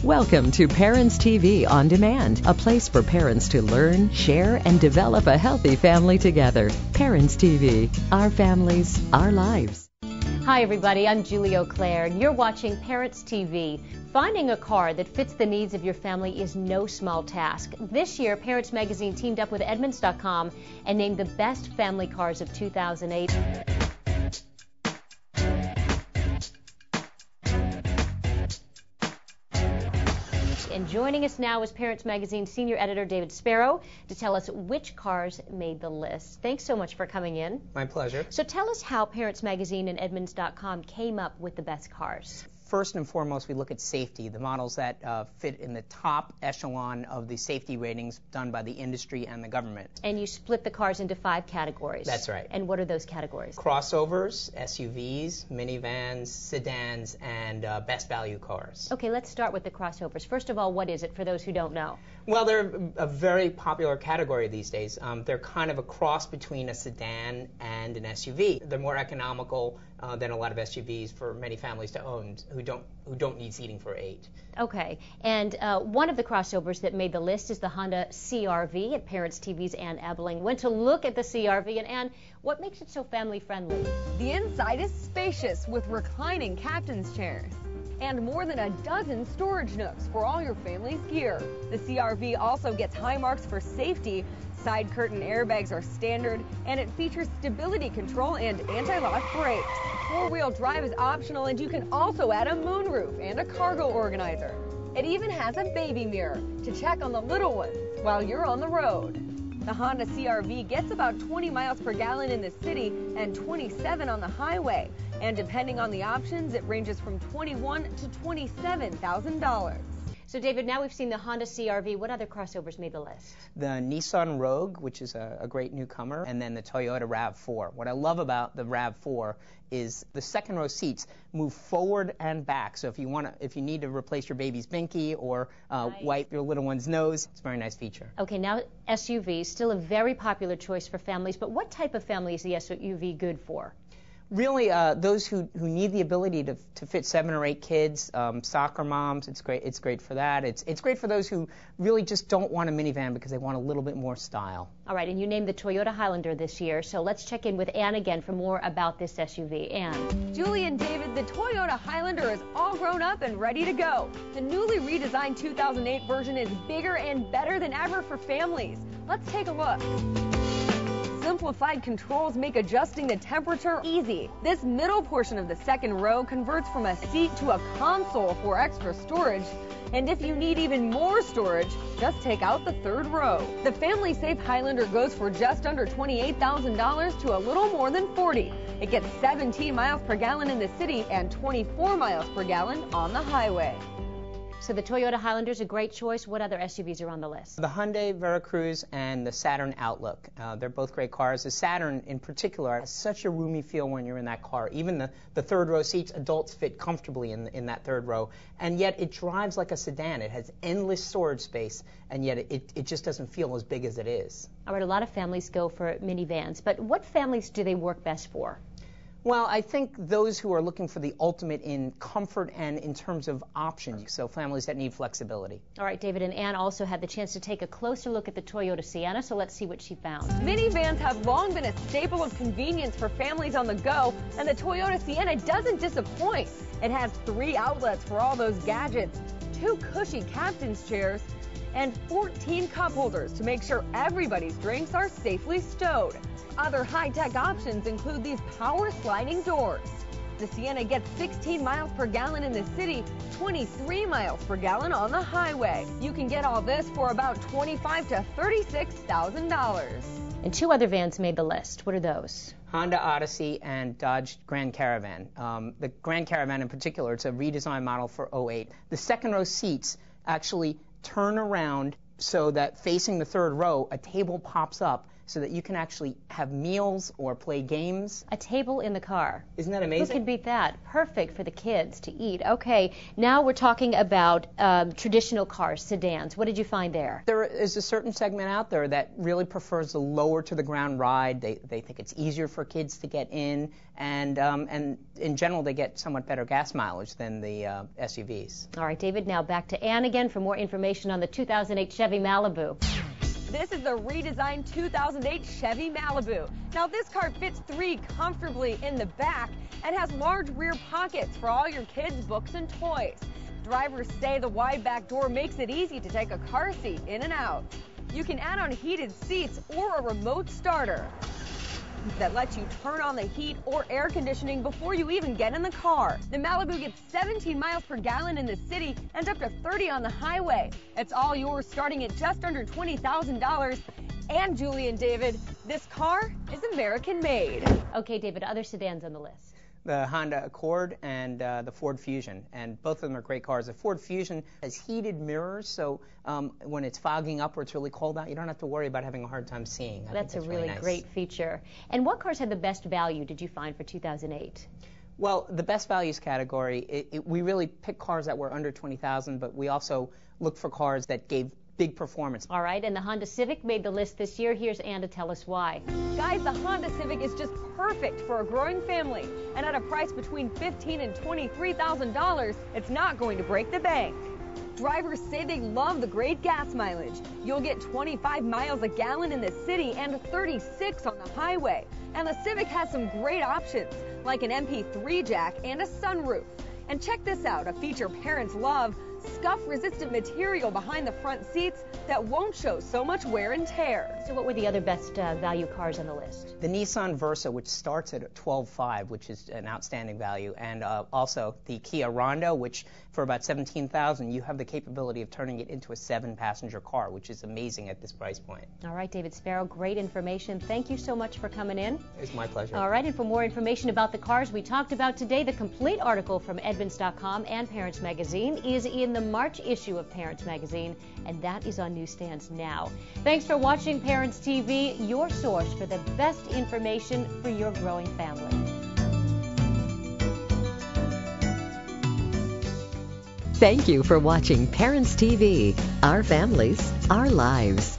Welcome to Parents TV On Demand, a place for parents to learn, share, and develop a healthy family together. Parents TV, our families, our lives. Hi everybody, I'm Julie O'Clair and you're watching Parents TV. Finding a car that fits the needs of your family is no small task. This year, Parents Magazine teamed up with Edmunds.com and named the best family cars of 2008. And joining us now is Parents Magazine senior editor David Sparrow to tell us which cars made the list. Thanks so much for coming in. My pleasure. So tell us how Parents Magazine and Edmunds.com came up with the best cars. First and foremost, we look at safety, the models that fit in the top echelon of the safety ratings done by the industry and the government. And you split the cars into 5 categories. That's right. And what are those categories? Crossovers, SUVs, minivans, sedans, and best value cars. Okay, let's start with the crossovers. First of all, what is it for those who don't know? Well, they're a very popular category these days. They're kind of a cross between a sedan and an SUV. They're more economical than a lot of SUVs for many families to own who don't need seating for 8. Okay, and one of the crossovers that made the list is the Honda CR-V. At Parents TV's Ann Ebling went to look at the CR-V, and Ann, what makes it so family friendly? The inside is spacious with reclining captain's chairs and more than a dozen storage nooks for all your family's gear. The CR-V also gets high marks for safety. Side curtain airbags are standard, and it features stability control and anti-lock brakes. 4-wheel drive is optional, and you can also add a moonroof and a cargo organizer. It even has a baby mirror to check on the little ones while you're on the road. The Honda CR-V gets about 20 miles per gallon in the city and 27 on the highway. And depending on the options, it ranges from $21,000 to $27,000. So, David, now we've seen the Honda CR-V. What other crossovers made the list? The Nissan Rogue, which is a great newcomer, and then the Toyota RAV4. What I love about the RAV4 is the second row seats move forward and back. So if you need to replace your baby's binky or wipe your little one's nose, it's a very nice feature. Okay, now SUV, still a very popular choice for families, but what type of family is the SUV good for? Really, those who need the ability to fit 7 or 8 kids, soccer moms, it's great for that. It's great for those who really just don't want a minivan because they want a little bit more style. All right, and you named the Toyota Highlander this year, so let's check in with Ann again for more about this SUV. Ann. Julie and David, the Toyota Highlander is all grown up and ready to go. The newly redesigned 2008 version is bigger and better than ever for families. Let's take a look. Simplified controls make adjusting the temperature easy. This middle portion of the second row converts from a seat to a console for extra storage. And if you need even more storage, just take out the third row. The family-safe Highlander goes for just under $28,000 to a little more than $40,000. It gets 17 miles per gallon in the city and 24 miles per gallon on the highway. So the Toyota Highlander is a great choice. What other SUVs are on the list? The Hyundai Veracruz and the Saturn Outlook. They're both great cars. The Saturn, in particular, has such a roomy feel when you're in that car. Even the third row seats, adults fit comfortably in that third row. And yet it drives like a sedan. It has endless storage space, and yet it just doesn't feel as big as it is. All right, a lot of families go for minivans, but what families do they work best for? Well, I think those who are looking for the ultimate in comfort and in terms of options, so families that need flexibility. All right, David and Ann also had the chance to take a closer look at the Toyota Sienna, so let's see what she found. Minivans have long been a staple of convenience for families on the go, and the Toyota Sienna doesn't disappoint. It has 3 outlets for all those gadgets, 2 cushy captain's chairs, and 14 cup holders to make sure everybody's drinks are safely stowed. Other high-tech options include these power sliding doors. The Sienna gets 16 miles per gallon in the city, 23 miles per gallon on the highway. You can get all this for about $25,000 to $36,000. And 2 other vans made the list. What are those? Honda Odyssey and Dodge Grand Caravan. The Grand Caravan in particular, it's a redesigned model for '08. The second row seats actually turn around so that facing the third row, a table pops up so that you can actually have meals or play games. A table in the car. Isn't that amazing? Who can beat that? Perfect for the kids to eat. Okay, now we're talking about traditional cars, sedans. What did you find there? There is a certain segment out there that really prefers the lower to the ground ride. They think it's easier for kids to get in, and in general they get somewhat better gas mileage than the SUVs. All right, David, now back to Ann again for more information on the 2008 Chevy Malibu. This is the redesigned 2008 Chevy Malibu. Now this car fits 3 comfortably in the back and has large rear pockets for all your kids' books and toys. Drivers say the wide back door makes it easy to take a car seat in and out. You can add on heated seats or a remote starter that lets you turn on the heat or air conditioning before you even get in the car. The Malibu gets 17 miles per gallon in the city and up to 30 on the highway. It's all yours starting at just under $20,000. And Julie and David, this car is American made. Okay, David, other sedans on the list. The Honda Accord and the Ford Fusion, and both of them are great cars. The Ford Fusion has heated mirrors, so when it's fogging up or it's really cold out, you don't have to worry about having a hard time seeing. That's a really nice. Great feature. And what cars had the best value, did you find, for 2008? Well, the best values category, we really picked cars that were under $20,000, but we also looked for cars that gave big performance. All right, and the Honda Civic made the list this year. Here's Ann to tell us why. Guys, the Honda Civic is just perfect for a growing family, and at a price between $15,000 and $23,000, it's not going to break the bank. Drivers say they love the great gas mileage. You'll get 25 miles a gallon in the city and 36 on the highway. And the Civic has some great options, like an MP3 jack and a sunroof. And check this out, a feature parents love: scuff-resistant material behind the front seats that won't show so much wear and tear. So what were the other best value cars on the list? The Nissan Versa, which starts at $12,500, which is an outstanding value, and also the Kia Rondo, which for about $17,000, you have the capability of turning it into a 7-passenger car, which is amazing at this price point. All right, David Sparrow, great information. Thank you so much for coming in. It's my pleasure. All right, and for more information about the cars we talked about today, the complete article from Edmunds.com and Parents Magazine is in the March issue of Parents Magazine, and that is on newsstands now. Thanks for watching Parents TV, your source for the best information for your growing family. Thank you for watching Parents TV, Our Families, Our Lives.